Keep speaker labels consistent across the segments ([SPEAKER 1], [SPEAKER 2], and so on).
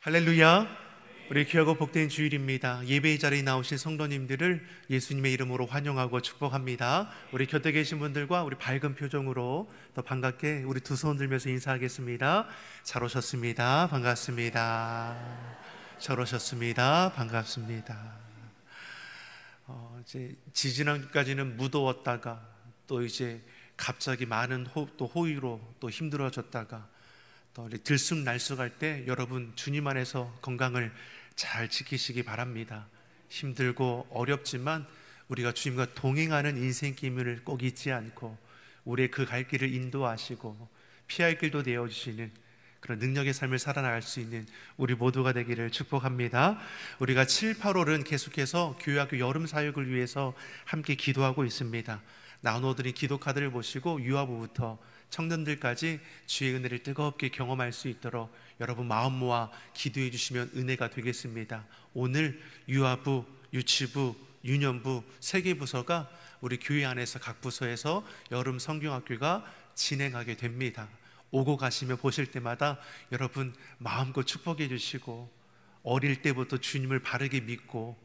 [SPEAKER 1] 할렐루야. 우리 귀하고 복된 주일입니다. 예배의 자리에 나오신 성도님들을 예수님의 이름으로 환영하고 축복합니다. 우리 곁에 계신 분들과 우리 밝은 표정으로 더 반갑게 우리 두 손 들면서 인사하겠습니다. 잘 오셨습니다. 반갑습니다. 잘 오셨습니다. 반갑습니다. 이제 지지난주까지는 무더웠다가 또 이제 갑자기 많은 또 호의로 또 힘들어졌다가 또 들쑥날쑥할 때 여러분 주님 안에서 건강을 잘 지키시기 바랍니다. 힘들고 어렵지만 우리가 주님과 동행하는 인생길을 꼭 잊지 않고 우리의 그 갈 길을 인도하시고 피할 길도 내어주시는 그런 능력의 삶을 살아나갈 수 있는 우리 모두가 되기를 축복합니다. 우리가 7, 8월은 계속해서 교회학교 여름 사역을 위해서 함께 기도하고 있습니다. 나눠드린 기도 카드를 보시고 유아부부터 청년들까지 주의 은혜를 뜨겁게 경험할 수 있도록 여러분 마음 모아 기도해 주시면 은혜가 되겠습니다. 오늘 유아부, 유치부, 유년부 3개 부서가 우리 교회 안에서 각 부서에서 여름 성경학교가 진행하게 됩니다. 오고 가시며 보실 때마다 여러분 마음껏 축복해 주시고 어릴 때부터 주님을 바르게 믿고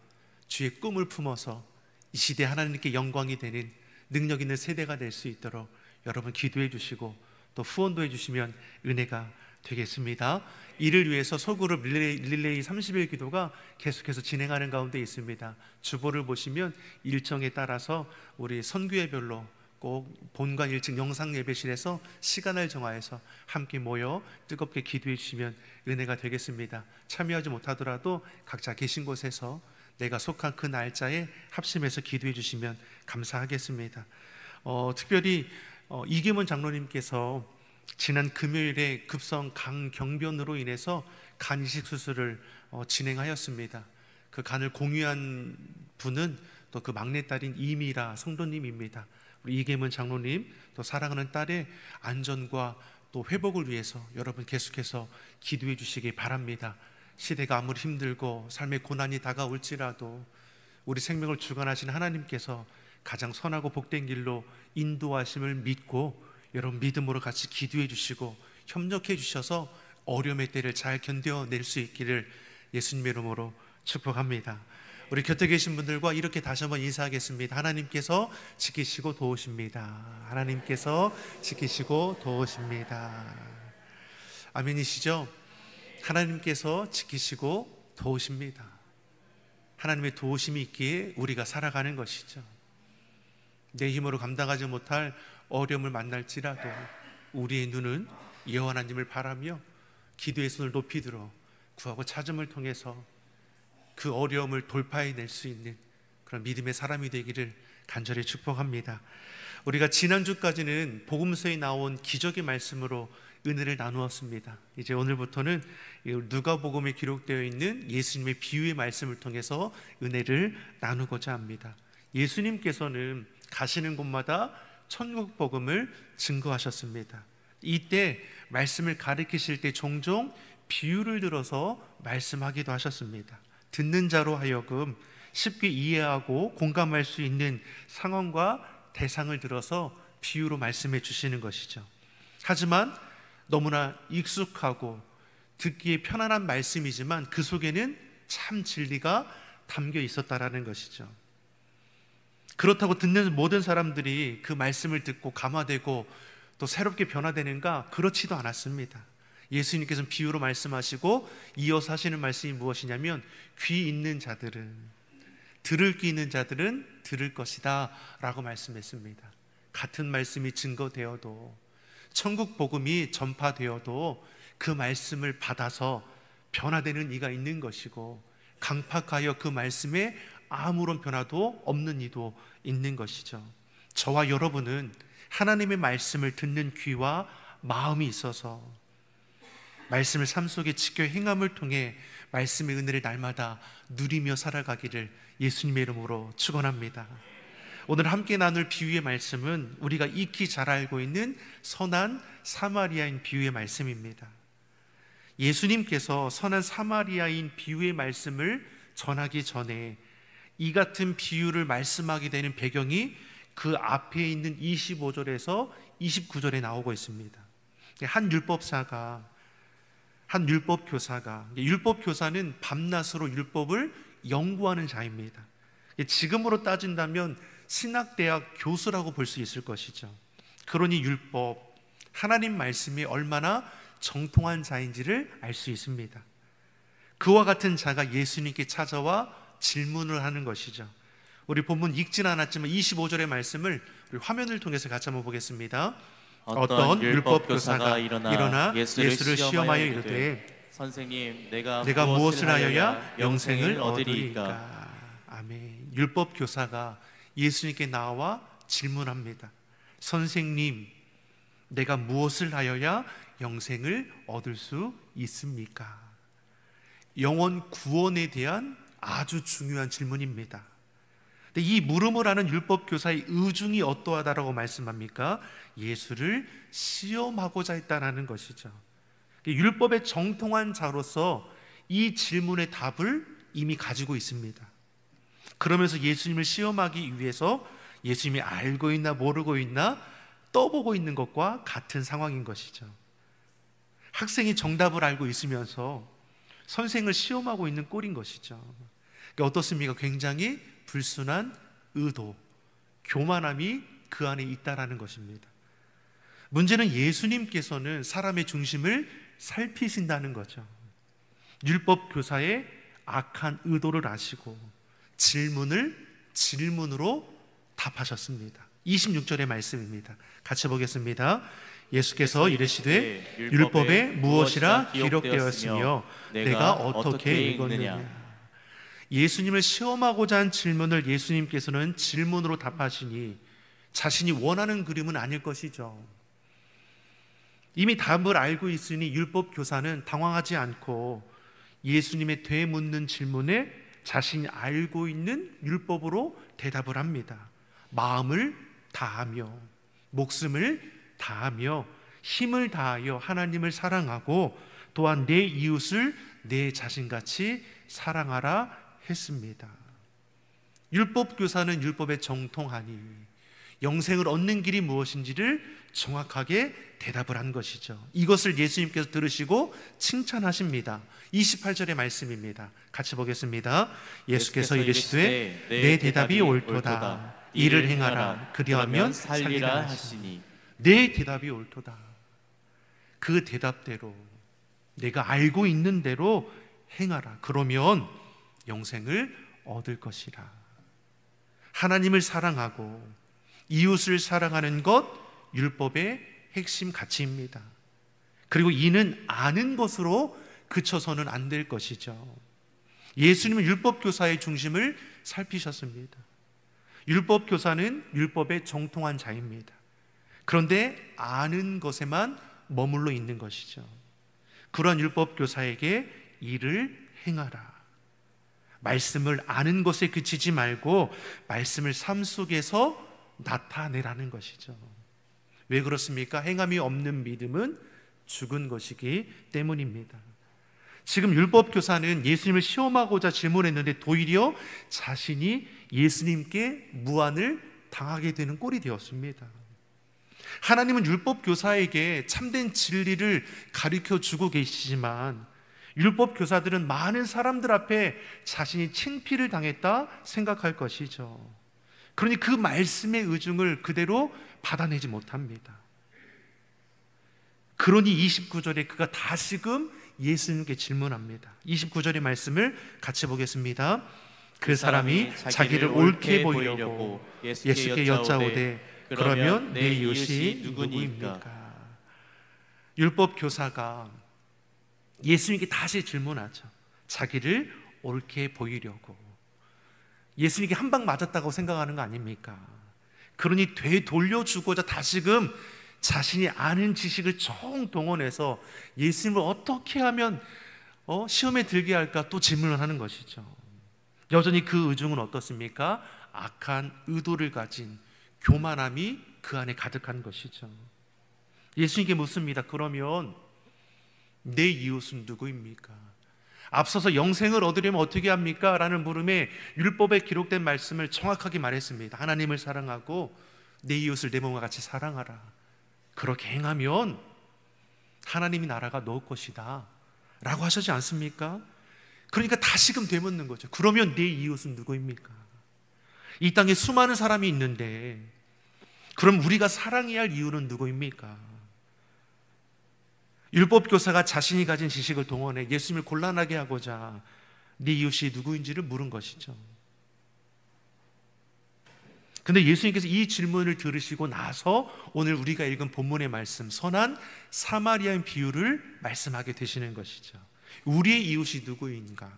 [SPEAKER 1] 주의 꿈을 품어서 이 시대 하나님께 영광이 되는 능력 있는 세대가 될 수 있도록 여러분 기도해 주시고 또 후원도 해주시면 은혜가 되겠습니다. 이를 위해서 소그룹 릴레이 30일 기도가 계속해서 진행하는 가운데 있습니다. 주보를 보시면 일정에 따라서 우리 선교회별로 꼭 본관 1층 영상 예배실에서 시간을 정하여서 함께 모여 뜨겁게 기도해 주시면 은혜가 되겠습니다. 참여하지 못하더라도 각자 계신 곳에서 내가 속한 그 날짜에 합심해서 기도해 주시면 감사하겠습니다. 특별히 이계문 장로님께서 지난 금요일에 급성 간경변으로 인해서 간 이식 수술을 진행하였습니다. 그 간을 공유한 분은 또 그 막내딸인 이미라 성도님입니다. 우리 이계문 장로님 또 사랑하는 딸의 안전과 또 회복을 위해서 여러분 계속해서 기도해 주시기 바랍니다. 시대가 아무리 힘들고 삶의 고난이 다가올지라도 우리 생명을 주관하시는 하나님께서 가장 선하고 복된 길로 인도하심을 믿고 여러분 믿음으로 같이 기도해 주시고 협력해 주셔서 어려움의 때를 잘 견뎌낼 수 있기를 예수님의 이름으로 축복합니다. 우리 곁에 계신 분들과 이렇게 다시 한번 인사하겠습니다. 하나님께서 지키시고 도우십니다. 하나님께서 지키시고 도우십니다. 아멘이시죠? 하나님께서 지키시고 도우십니다. 하나님의 도우심이 있기에 우리가 살아가는 것이죠. 내 힘으로 감당하지 못할 어려움을 만날지라도 우리의 눈은 여호와 하나님을 바라며 기도의 손을 높이 들어 구하고 찾음을 통해서 그 어려움을 돌파해낼 수 있는 그런 믿음의 사람이 되기를 간절히 축복합니다. 우리가 지난주까지는 복음서에 나온 기적의 말씀으로 은혜를 나누었습니다. 이제 오늘부터는 누가복음에 기록되어 있는 예수님의 비유의 말씀을 통해서 은혜를 나누고자 합니다. 예수님께서는 가시는 곳마다 천국 복음을 증거하셨습니다. 이때 말씀을 가르치실 때 종종 비유를 들어서 말씀하기도 하셨습니다. 듣는 자로 하여금 쉽게 이해하고 공감할 수 있는 상황과 대상을 들어서 비유로 말씀해 주시는 것이죠. 하지만 너무나 익숙하고 듣기에 편안한 말씀이지만 그 속에는 참 진리가 담겨 있었다라는 것이죠. 그렇다고 듣는 모든 사람들이 그 말씀을 듣고 감화되고 또 새롭게 변화되는가? 그렇지도 않았습니다. 예수님께서는 비유로 말씀하시고 이어서 하시는 말씀이 무엇이냐면 귀 있는 자들은, 들을 귀 있는 자들은 들을 것이다 라고 말씀했습니다. 같은 말씀이 증거되어도, 천국 복음이 전파되어도 그 말씀을 받아서 변화되는 이가 있는 것이고 강팍하여 그 말씀에 아무런 변화도 없는 이도 있는 것이죠. 저와 여러분은 하나님의 말씀을 듣는 귀와 마음이 있어서 말씀을 삶 속에 지켜 행함을 통해 말씀의 은혜를 날마다 누리며 살아가기를 예수님의 이름으로 축원합니다. 오늘 함께 나눌 비유의 말씀은 우리가 익히 잘 알고 있는 선한 사마리아인 비유의 말씀입니다. 예수님께서 선한 사마리아인 비유의 말씀을 전하기 전에 이 같은 비유를 말씀하게 되는 배경이 그 앞에 있는 25절에서 29절에 나오고 있습니다. 한 율법사가 한 율법 교사가, 율법 교사는 밤낮으로 율법을 연구하는 자입니다. 지금으로 따진다면 신학대학 교수라고 볼 수 있을 것이죠. 그러니 율법, 하나님 말씀이 얼마나 정통한 자인지를 알 수 있습니다. 그와 같은 자가 예수님께 찾아와 질문을 하는 것이죠. 우리 본문 읽진 않았지만 25절의 말씀을 우리 화면을 통해서 같이 한번 보겠습니다. 어떤 율법 교사가 일어나 예수를 시험하여 이르되
[SPEAKER 2] 선생님, 내가
[SPEAKER 1] 무엇을 하여야 영생을 얻으리이까? 아멘. 율법 교사가 예수님께 나와 질문합니다. 선생님, 내가 무엇을 하여야 영생을 얻을 수 있습니까? 영원 구원에 대한 아주 중요한 질문입니다. 근데 이 물음을 하는 율법 교사의 의중이 어떠하다라고 말씀합니까? 예수를 시험하고자 했다라는 것이죠. 율법의 정통한 자로서 이 질문의 답을 이미 가지고 있습니다. 그러면서 예수님을 시험하기 위해서 예수님이 알고 있나 모르고 있나 떠보고 있는 것과 같은 상황인 것이죠. 학생이 정답을 알고 있으면서 선생을 시험하고 있는 꼴인 것이죠. 어떻습니까? 굉장히 불순한 의도, 교만함이 그 안에 있다라는 것입니다. 문제는 예수님께서는 사람의 중심을 살피신다는 거죠. 율법 교사의 악한 의도를 아시고 질문을 질문으로 답하셨습니다. 26절의 말씀입니다. 같이 보겠습니다. 예수께서 이르시되 율법에 무엇이라 기록되었으며 내가 어떻게 읽었느냐. 예수님을 시험하고자 한 질문을 예수님께서는 질문으로 답하시니 자신이 원하는 그림은 아닐 것이죠. 이미 답을 알고 있으니 율법 교사는 당황하지 않고 예수님의 되묻는 질문에 자신이 알고 있는 율법으로 대답을 합니다. 마음을 다하며 목숨을 다하며 힘을 다하여 하나님을 사랑하고 또한 내 이웃을 내 자신같이 사랑하라 했습니다. 율법 교사는 율법에 정통하니 영생을 얻는 길이 무엇인지를 정확하게 대답을 한 것이죠. 이것을 예수님께서 들으시고 칭찬하십니다. 28절의 말씀입니다. 같이 보겠습니다. 예수께서 이르시되 내 대답이 옳도다. 이를 행하라. 그리하면 살리라 하시니. 내 대답이 옳도다. 그 대답대로 내가 알고 있는 대로 행하라. 그러면 영생을 얻을 것이라. 하나님을 사랑하고 이웃을 사랑하는 것, 율법의 핵심 가치입니다. 그리고 이는 아는 것으로 그쳐서는 안 될 것이죠. 예수님은 율법 교사의 중심을 살피셨습니다. 율법 교사는 율법에 정통한 자입니다. 그런데 아는 것에만 머물러 있는 것이죠. 그러한 율법 교사에게 이를 행하라. 말씀을 아는 것에 그치지 말고 말씀을 삶 속에서 나타내라는 것이죠. 왜 그렇습니까? 행함이 없는 믿음은 죽은 것이기 때문입니다. 지금 율법 교사는 예수님을 시험하고자 질문했는데 도리어 자신이 예수님께 무안을 당하게 되는 꼴이 되었습니다. 하나님은 율법 교사에게 참된 진리를 가르쳐 주고 계시지만 율법 교사들은 많은 사람들 앞에 자신이 창피를 당했다 생각할 것이죠. 그러니 그 말씀의 의중을 그대로 받아내지 못합니다. 그러니 29절에 그가 다시금 예수님께 질문합니다. 29절의 말씀을 같이 보겠습니다. 그 사람이 자기를 옳게 보이려고 예수께 여짜오되 그러면 내 이웃이 누구니까? 율법 교사가 예수님께 다시 질문하죠. 자기를 옳게 보이려고. 예수님께 한 방 맞았다고 생각하는 거 아닙니까? 그러니 되돌려주고자 다시금 자신이 아는 지식을 총동원해서 예수님을 어떻게 하면 시험에 들게 할까 또 질문을 하는 것이죠. 여전히 그 의중은 어떻습니까? 악한 의도를 가진 교만함이 그 안에 가득한 것이죠. 예수님께 묻습니다. 그러면 내 이웃은 누구입니까? 앞서서 영생을 얻으려면 어떻게 합니까? 라는 물음에 율법에 기록된 말씀을 정확하게 말했습니다. 하나님을 사랑하고 내 이웃을 내 몸과 같이 사랑하라. 그렇게 행하면 하나님이 나라가 너울 것이다 라고 하시지 않습니까? 그러니까 다시금 되묻는 거죠. 그러면 내 이웃은 누구입니까? 이 땅에 수많은 사람이 있는데 그럼 우리가 사랑해야 할 이유는 누구입니까? 율법교사가 자신이 가진 지식을 동원해 예수님을 곤란하게 하고자 네 이웃이 누구인지를 물은 것이죠. 근데 예수님께서 이 질문을 들으시고 나서 오늘 우리가 읽은 본문의 말씀, 선한 사마리아인 비유를 말씀하게 되시는 것이죠. 우리의 이웃이 누구인가?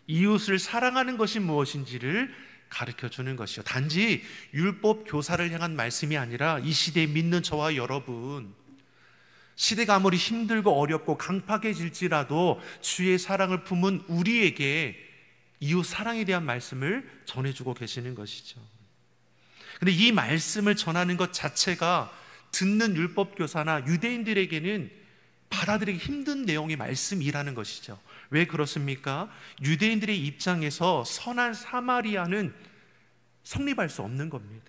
[SPEAKER 1] 이웃을 사랑하는 것이 무엇인지를 가르쳐 주는 것이죠. 단지 율법 교사를 향한 말씀이 아니라 이 시대에 믿는 저와 여러분, 시대가 아무리 힘들고 어렵고 강팍해질지라도 주의 사랑을 품은 우리에게 이웃 사랑에 대한 말씀을 전해주고 계시는 것이죠. 근데 이 말씀을 전하는 것 자체가 듣는 율법교사나 유대인들에게는 받아들이기 힘든 내용의 말씀이라는 것이죠. 왜 그렇습니까? 유대인들의 입장에서 선한 사마리아는 성립할 수 없는 겁니다.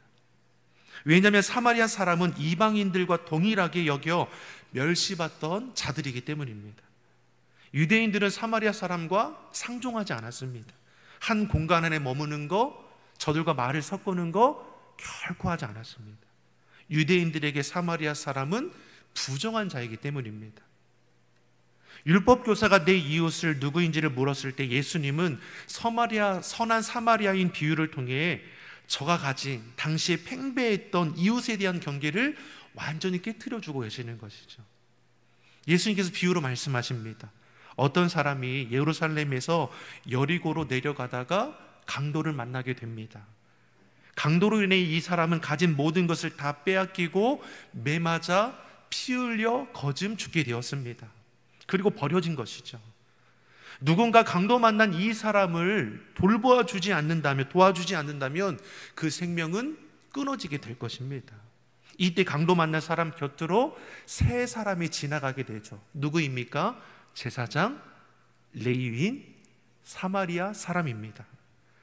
[SPEAKER 1] 왜냐하면 사마리아 사람은 이방인들과 동일하게 여겨 멸시받던 자들이기 때문입니다. 유대인들은 사마리아 사람과 상종하지 않았습니다. 한 공간 안에 머무는 거, 저들과 말을 섞는 거 결코 하지 않았습니다. 유대인들에게 사마리아 사람은 부정한 자이기 때문입니다. 율법교사가 내 이웃을 누구인지를 물었을 때 예수님은 선한 사마리아인 비유를 통해 저가 가진 당시에 팽배했던 이웃에 대한 경계를 완전히 깨트려주고 계시는 것이죠. 예수님께서 비유로 말씀하십니다. 어떤 사람이 예루살렘에서 여리고로 내려가다가 강도를 만나게 됩니다. 강도로 인해 이 사람은 가진 모든 것을 다 빼앗기고 매맞아 피 흘려 거즘 죽게 되었습니다. 그리고 버려진 것이죠. 누군가 강도 만난 이 사람을 도와주지 않는다면 그 생명은 끊어지게 될 것입니다. 이때 강도 만난 사람 곁으로 세 사람이 지나가게 되죠. 누구입니까? 제사장, 레위인, 사마리아 사람입니다.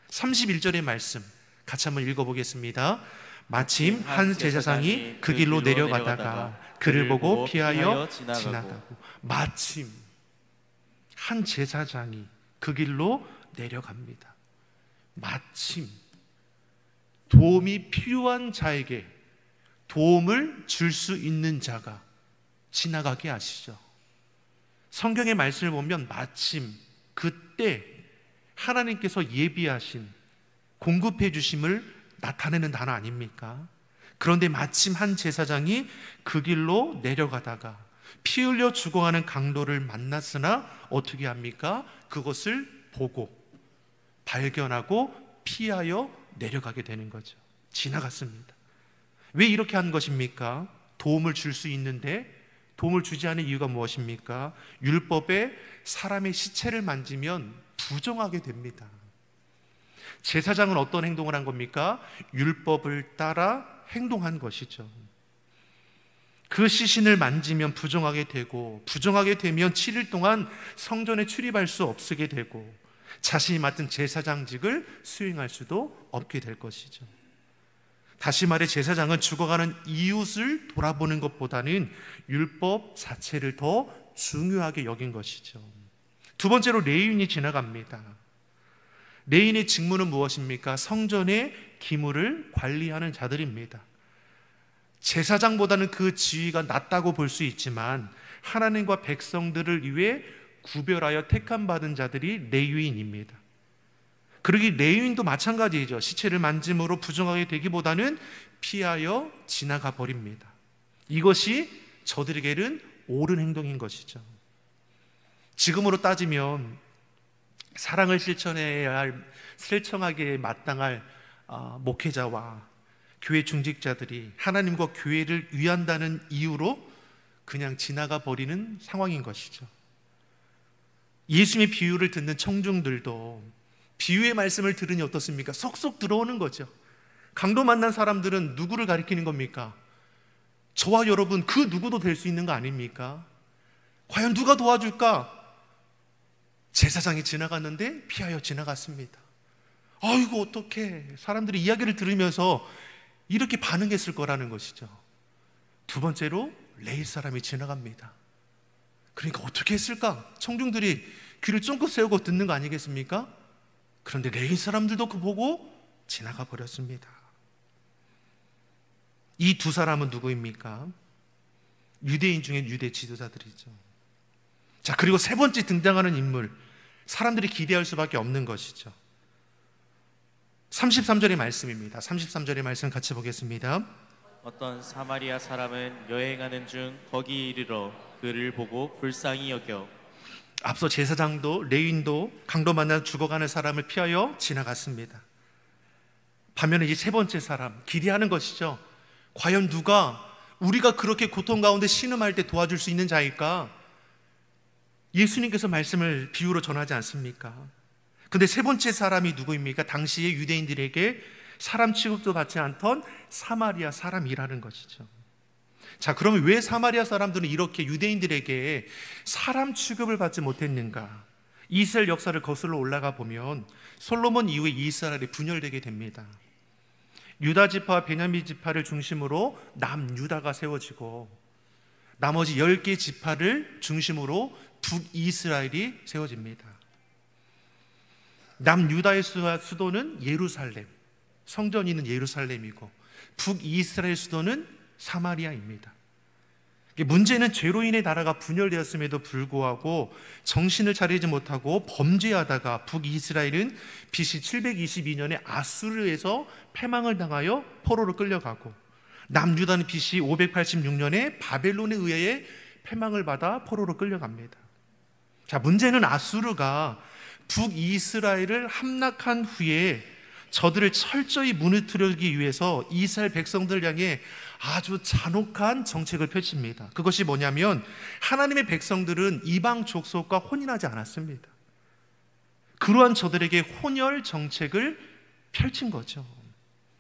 [SPEAKER 1] 31절의 말씀 같이 한번 읽어보겠습니다. 마침 한 제사장이 그 길로 내려가다가 그를 보고 피하여 지나가고. 마침 한 제사장이 그 길로 내려갑니다. 마침 도움이 필요한 자에게 도움을 줄 수 있는 자가 지나가게 하시죠. 성경의 말씀을 보면 마침 그때 하나님께서 예비하신 공급해 주심을 나타내는 단어 아닙니까? 그런데 마침 한 제사장이 그 길로 내려가다가 피 흘려 죽어가는 강도를 만났으나 어떻게 합니까? 그것을 보고 발견하고 피하여 내려가게 되는 거죠. 지나갔습니다. 왜 이렇게 한 것입니까? 도움을 줄 수 있는데 도움을 주지 않은 이유가 무엇입니까? 율법에 사람의 시체를 만지면 부정하게 됩니다. 제사장은 어떤 행동을 한 겁니까? 율법을 따라 행동한 것이죠. 그 시신을 만지면 부정하게 되고, 부정하게 되면 7일 동안 성전에 출입할 수 없게 되고, 자신이 맡은 제사장직을 수행할 수도 없게 될 것이죠. 다시 말해 제사장은 죽어가는 이웃을 돌아보는 것보다는 율법 자체를 더 중요하게 여긴 것이죠. 두 번째로 레위인이 지나갑니다. 레위인의 직무는 무엇입니까? 성전의 기물을 관리하는 자들입니다. 제사장보다는 그 지위가 낮다고 볼 수 있지만 하나님과 백성들을 위해 구별하여 택함받은 자들이 레위인입니다. 그러기 레위인도 마찬가지이죠. 시체를 만짐으로 부정하게 되기보다는 피하여 지나가 버립니다. 이것이 저들에게는 옳은 행동인 것이죠. 지금으로 따지면 사랑을 실천해야 할, 실천하기에 마땅할 목회자와 교회 중직자들이 하나님과 교회를 위한다는 이유로 그냥 지나가 버리는 상황인 것이죠. 예수님의 비유를 듣는 청중들도 비유의 말씀을 들으니 어떻습니까? 속속 들어오는 거죠. 강도 만난 사람들은 누구를 가리키는 겁니까? 저와 여러분 그 누구도 될 수 있는 거 아닙니까? 과연 누가 도와줄까? 제사장이 지나갔는데 피하여 지나갔습니다. 아이고 어떡해. 사람들이 이야기를 들으면서 이렇게 반응했을 거라는 것이죠. 두 번째로 레위 사람이 지나갑니다. 그러니까 어떻게 했을까? 청중들이 귀를 쫑긋 세우고 듣는 거 아니겠습니까? 그런데 레위 사람들도 그 보고 지나가 버렸습니다. 이 두 사람은 누구입니까? 유대인 중에 유대 지도자들이죠. 자, 그리고 세 번째 등장하는 인물, 사람들이 기대할 수밖에 없는 것이죠. 33절의 말씀입니다. 33절의 말씀 같이 보겠습니다.
[SPEAKER 2] 어떤 사마리아 사람은 여행하는 중 거기 이르러 그를 보고 불쌍히 여겨.
[SPEAKER 1] 앞서 제사장도 레위인도 강도 만나 죽어가는 사람을 피하여 지나갔습니다. 반면에 이 세 번째 사람, 기대하는 것이죠. 과연 누가 우리가 그렇게 고통 가운데 신음할 때 도와줄 수 있는 자일까? 예수님께서 말씀을 비유로 전하지 않습니까? 근데 세 번째 사람이 누구입니까? 당시의 유대인들에게 사람 취급도 받지 않던 사마리아 사람이라는 것이죠. 자, 그러면 왜 사마리아 사람들은 이렇게 유대인들에게 사람 취급을 받지 못했는가? 이스라엘 역사를 거슬러 올라가 보면 솔로몬 이후에 이스라엘이 분열되게 됩니다. 유다 지파와 베냐민 지파를 중심으로 남유다가 세워지고 나머지 10개 지파를 중심으로 북이스라엘이 세워집니다. 남유다의 수도는 예루살렘, 성전이 있는 예루살렘이고 북이스라엘 수도는 사마리아입니다. 문제는 죄로 인해 나라가 분열되었음에도 불구하고 정신을 차리지 못하고 범죄하다가 북이스라엘은 BC 722년에 아수르에서 패망을 당하여 포로로 끌려가고 남유다는 BC 586년에 바벨론에 의해 패망을 받아 포로로 끌려갑니다. 자, 문제는 아수르가 북이스라엘을 함락한 후에 저들을 철저히 무너뜨리기 위해서 이스라엘 백성들 향해 아주 잔혹한 정책을 펼칩니다. 그것이 뭐냐면 하나님의 백성들은 이방 족속과 혼인하지 않았습니다. 그러한 저들에게 혼혈 정책을 펼친 거죠.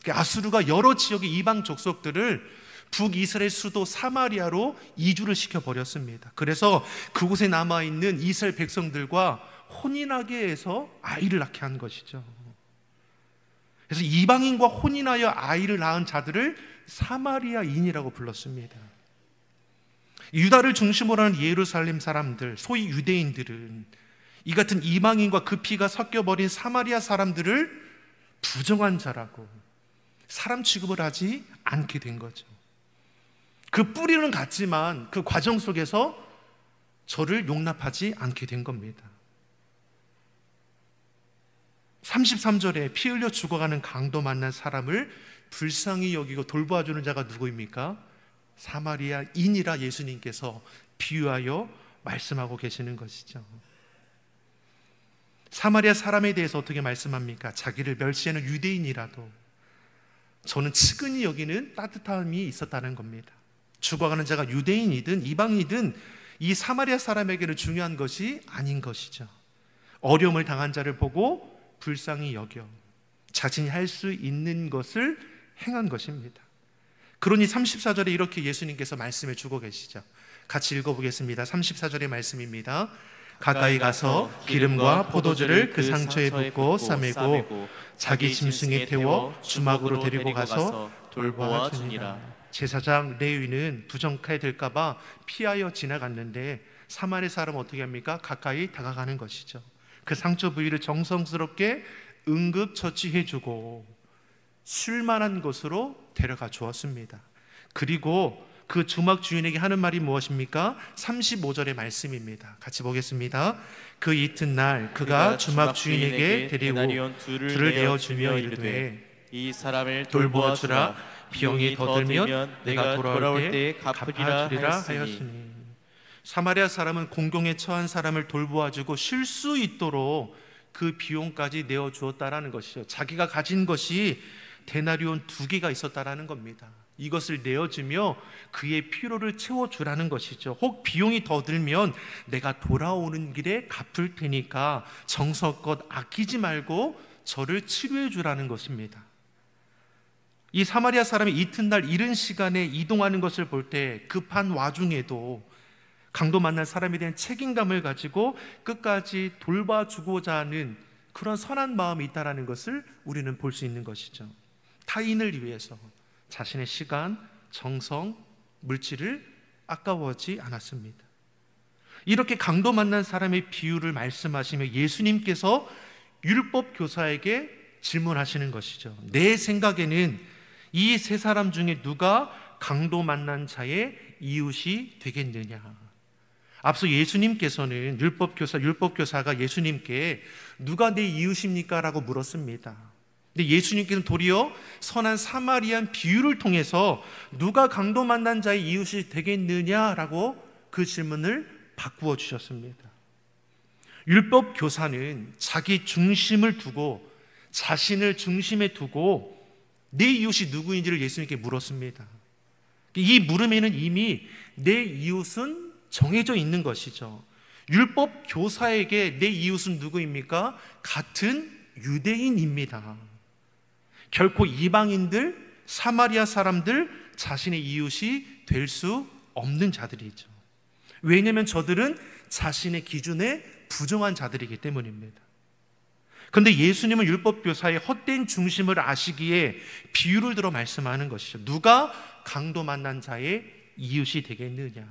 [SPEAKER 1] 아수르가 여러 지역의 이방 족속들을 북이스라엘 수도 사마리아로 이주를 시켜버렸습니다. 그래서 그곳에 남아있는 이스라엘 백성들과 혼인하게 해서 아이를 낳게 한 것이죠. 그래서 이방인과 혼인하여 아이를 낳은 자들을 사마리아인이라고 불렀습니다. 유다를 중심으로 하는 예루살렘 사람들, 소위 유대인들은 이 같은 이방인과 그 피가 섞여버린 사마리아 사람들을 부정한 자라고 사람 취급을 하지 않게 된 거죠. 그 뿌리는 같지만 그 과정 속에서 저를 용납하지 않게 된 겁니다. 33절에 피 흘려 죽어가는 강도 만난 사람을 불쌍히 여기고 돌보아주는 자가 누구입니까? 사마리아인이라 예수님께서 비유하여 말씀하고 계시는 것이죠. 사마리아 사람에 대해서 어떻게 말씀합니까? 자기를 멸시하는 유대인이라도 저는 측은히 여기는 따뜻함이 있었다는 겁니다. 죽어가는 자가 유대인이든 이방이든 이 사마리아 사람에게는 중요한 것이 아닌 것이죠. 어려움을 당한 자를 보고 불쌍히 여겨 자신이 할 수 있는 것을 행한 것입니다. 그러니 34절에 이렇게 예수님께서 말씀해 주고 계시죠. 같이 읽어보겠습니다. 34절의 말씀입니다. 가까이 가서 기름과 포도주를 그 상처에 붓고 싸매고 자기 짐승에 태워 주막으로 데리고 가서 돌보아 주니라. 제사장 레위는 부정하게 될까봐 피하여 지나갔는데 사마리아 사람은 어떻게 합니까? 가까이 다가가는 것이죠. 그 상처 부위를 정성스럽게 응급처치해주고 쉴만한 곳으로 데려가 주었습니다. 그리고 그 주막 주인에게 하는 말이 무엇입니까? 35절의 말씀입니다. 같이 보겠습니다. 그 이튿날 그가 주막 주인에게 데리고 둘을 내어주며 이르되
[SPEAKER 2] 이 사람을
[SPEAKER 1] 돌보아주라. 비용이 더 들면 내가 돌아올 때
[SPEAKER 2] 갚으리라
[SPEAKER 1] 하였으니. 사마리아 사람은 공경에 처한 사람을 돌보아주고 쉴 수 있도록 그 비용까지 내어주었다라는 것이죠. 자기가 가진 것이 데나리온 2개가 있었다라는 겁니다. 이것을 내어주며 그의 필요를 채워주라는 것이죠. 혹 비용이 더 들면 내가 돌아오는 길에 갚을 테니까 정성껏 아끼지 말고 저를 치료해 주라는 것입니다. 이 사마리아 사람이 이튿날 이른 시간에 이동하는 것을 볼 때 급한 와중에도 강도 만난 사람에 대한 책임감을 가지고 끝까지 돌봐주고자 하는 그런 선한 마음이 있다는 것을 우리는 볼 수 있는 것이죠. 타인을 위해서 자신의 시간, 정성, 물질을 아까워하지 않았습니다. 이렇게 강도 만난 사람의 비유를 말씀하시며 예수님께서 율법 교사에게 질문하시는 것이죠. 내 생각에는 이 세 사람 중에 누가 강도 만난 자의 이웃이 되겠느냐? 앞서 예수님께서는 율법교사가 예수님께 누가 내 이웃입니까? 라고 물었습니다. 근데 예수님께서는 도리어 선한 사마리안 비유를 통해서 누가 강도 만난 자의 이웃이 되겠느냐라고 그 질문을 바꾸어 주셨습니다. 율법교사는 자기 중심을 두고 자신을 중심에 두고 내 이웃이 누구인지를 예수님께 물었습니다. 이 물음에는 이미 내 이웃은 정해져 있는 것이죠. 율법교사에게 내 이웃은 누구입니까? 같은 유대인입니다. 결코 이방인들, 사마리아 사람들 자신의 이웃이 될 수 없는 자들이죠. 왜냐하면 저들은 자신의 기준에 부정한 자들이기 때문입니다. 그런데 예수님은 율법교사의 헛된 중심을 아시기에 비유를 들어 말씀하는 것이죠. 누가 강도 만난 자의 이웃이 되겠느냐?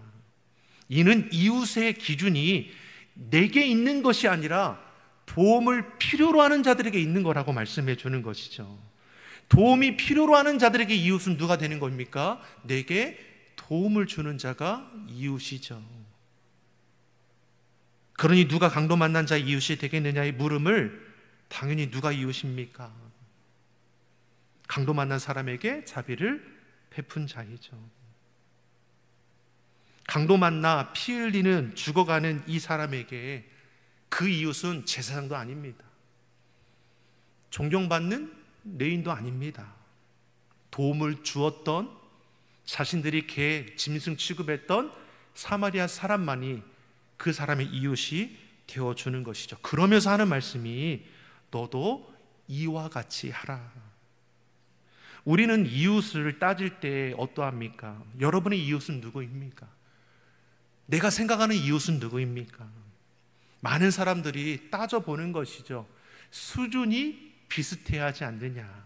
[SPEAKER 1] 이는 이웃의 기준이 내게 있는 것이 아니라 도움을 필요로 하는 자들에게 있는 거라고 말씀해 주는 것이죠. 도움이 필요로 하는 자들에게 이웃은 누가 되는 겁니까? 내게 도움을 주는 자가 이웃이죠. 그러니 누가 강도 만난 자의 이웃이 되겠느냐의 물음을 당연히 누가 이웃입니까? 강도 만난 사람에게 자비를 베푼 자이죠. 강도 만나 피 흘리는 죽어가는 이 사람에게 그 이웃은 제사장도 아닙니다. 존경받는 레인도 아닙니다. 도움을 주었던, 자신들이 개 짐승 취급했던 사마리아 사람만이 그 사람의 이웃이 되어주는 것이죠. 그러면서 하는 말씀이 너도 이와 같이 하라. 우리는 이웃을 따질 때 어떠합니까? 여러분의 이웃은 누구입니까? 내가 생각하는 이웃은 누구입니까? 많은 사람들이 따져보는 것이죠. 수준이 비슷해야 하지 않느냐.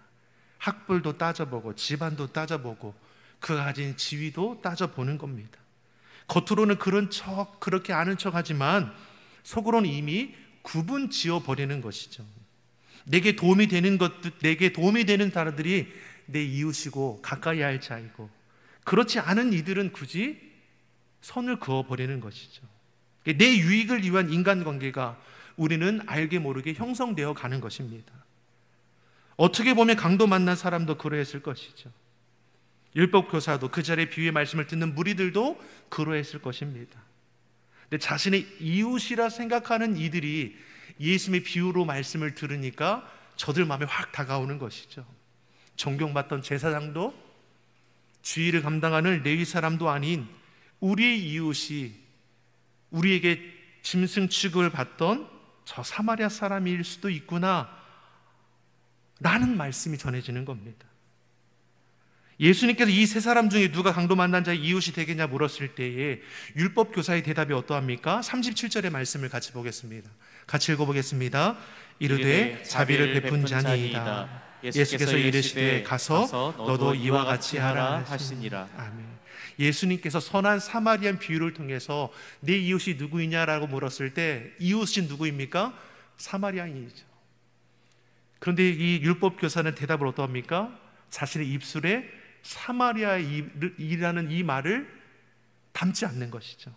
[SPEAKER 1] 학벌도 따져보고 집안도 따져보고 그가 가진 지위도 따져보는 겁니다. 겉으로는 그런 척 그렇게 아는 척하지만 속으로는 이미 구분 지어버리는 것이죠. 내게 도움이 되는 사람들이 내 이웃이고 가까이 할 자이고, 그렇지 않은 이들은 굳이 선을 그어버리는 것이죠. 내 유익을 위한 인간관계가 우리는 알게 모르게 형성되어 가는 것입니다. 어떻게 보면 강도 만난 사람도 그러했을 것이죠. 율법교사도 그 자리에 비유의 말씀을 듣는 무리들도 그러했을 것입니다. 근데 자신의 이웃이라 생각하는 이들이 예수님의 비유로 말씀을 들으니까 저들 마음에 확 다가오는 것이죠. 존경받던 제사장도 주의를 감당하는 레위 사람도 아닌 우리의 이웃이 우리에게 짐승 취급을 받던 저 사마리아 사람일 수도 있구나 라는 말씀이 전해지는 겁니다. 예수님께서 이 세 사람 중에 누가 강도 만난 자의 이웃이 되겠냐 물었을 때에 율법교사의 대답이 어떠합니까? 37절의 말씀을 같이 보겠습니다. 같이 읽어보겠습니다. 이르되 자비를 베푼 자니이다. 예수께서 이르시되 가서 너도 이와 같이 하라 하시니라. 아멘. 예수님께서 선한 사마리안 비유를 통해서 내 이웃이 누구이냐라고 물었을 때 이웃이 누구입니까? 사마리아인이죠. 그런데 이 율법교사는 대답을 어떠합니까? 자신의 입술에 사마리아인이라는 이 말을 담지 않는 것이죠.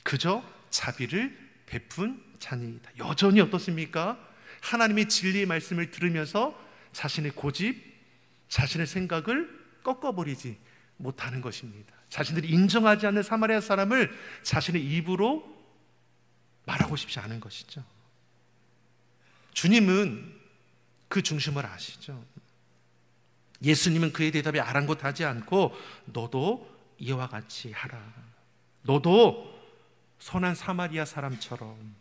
[SPEAKER 1] 그저 자비를 베푼 자니이다. 여전히 어떻습니까? 하나님의 진리의 말씀을 들으면서 자신의 고집, 자신의 생각을 꺾어버리지 못하는 것입니다. 자신들이 인정하지 않는 사마리아 사람을 자신의 입으로 말하고 싶지 않은 것이죠. 주님은 그 중심을 아시죠. 예수님은 그의 대답에 아랑곳하지 않고 너도 이와 같이 하라. 너도 선한 사마리아 사람처럼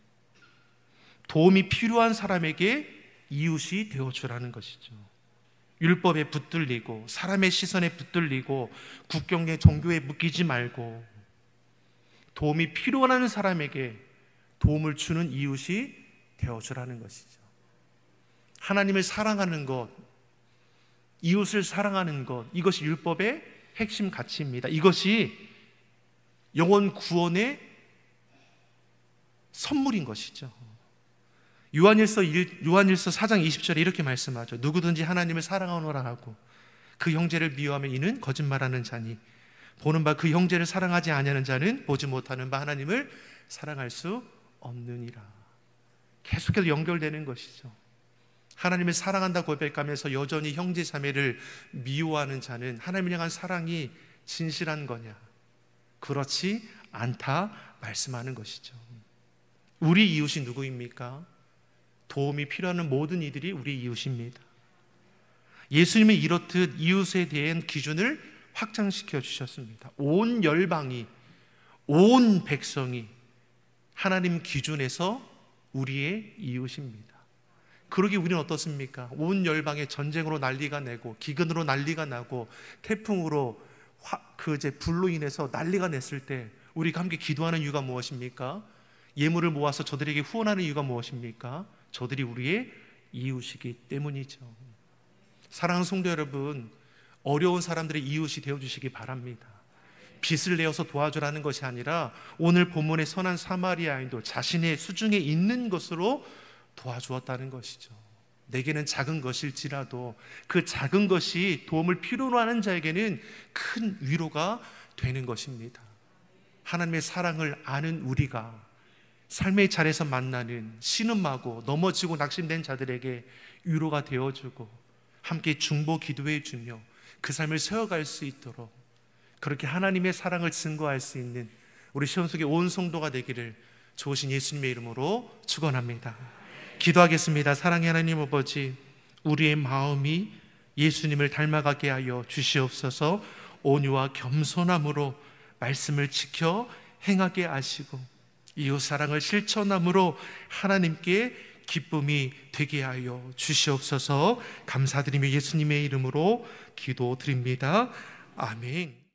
[SPEAKER 1] 도움이 필요한 사람에게 이웃이 되어주라는 것이죠. 율법에 붙들리고 사람의 시선에 붙들리고 국경의 종교에 묶이지 말고 도움이 필요한 사람에게 도움을 주는 이웃이 되어주라는 것이죠. 하나님을 사랑하는 것, 이웃을 사랑하는 것, 이것이 율법의 핵심 가치입니다. 이것이 영혼 구원의 선물인 것이죠. 요한일서 4장 20절에 이렇게 말씀하죠. 누구든지 하나님을 사랑하노라 하고 그 형제를 미워하면 이는 거짓말하는 자니 보는 바 그 형제를 사랑하지 아니하는 자는 보지 못하는 바 하나님을 사랑할 수 없느니라. 계속해서 연결되는 것이죠. 하나님을 사랑한다 고백하면서 여전히 형제 자매를 미워하는 자는 하나님을 향한 사랑이 진실한 거냐? 그렇지 않다 말씀하는 것이죠. 우리 이웃이 누구입니까? 도움이 필요한 모든 이들이 우리 이웃입니다. 예수님은 이렇듯 이웃에 대한 기준을 확장시켜 주셨습니다. 온 열방이, 온 백성이 하나님 기준에서 우리의 이웃입니다. 그러기 우리는 어떻습니까? 온 열방에 전쟁으로 난리가 나고 기근으로 난리가 나고 태풍으로 불로 인해서 난리가 났을 때 우리가 함께 기도하는 이유가 무엇입니까? 예물을 모아서 저들에게 후원하는 이유가 무엇입니까? 저들이 우리의 이웃이기 때문이죠. 사랑하는 성도 여러분, 어려운 사람들의 이웃이 되어주시기 바랍니다. 빚을 내어서 도와주라는 것이 아니라 오늘 본문의 선한 사마리아인도 자신의 수중에 있는 것으로 도와주었다는 것이죠. 내게는 작은 것일지라도 그 작은 것이 도움을 필요로 하는 자에게는 큰 위로가 되는 것입니다. 하나님의 사랑을 아는 우리가 삶의 자리에서 만나는 신음하고 넘어지고 낙심된 자들에게 위로가 되어주고 함께 중보 기도해 주며 그 삶을 세워갈 수 있도록 그렇게 하나님의 사랑을 증거할 수 있는 우리 시온속의 온 성도가 되기를 좋으신 예수님의 이름으로 축원합니다. 기도하겠습니다. 사랑의 하나님 아버지, 우리의 마음이 예수님을 닮아가게 하여 주시옵소서. 온유와 겸손함으로 말씀을 지켜 행하게 하시고 이웃 사랑을 실천함으로 하나님께 기쁨이 되게 하여 주시옵소서. 감사드리며 예수님의 이름으로 기도드립니다. 아멘.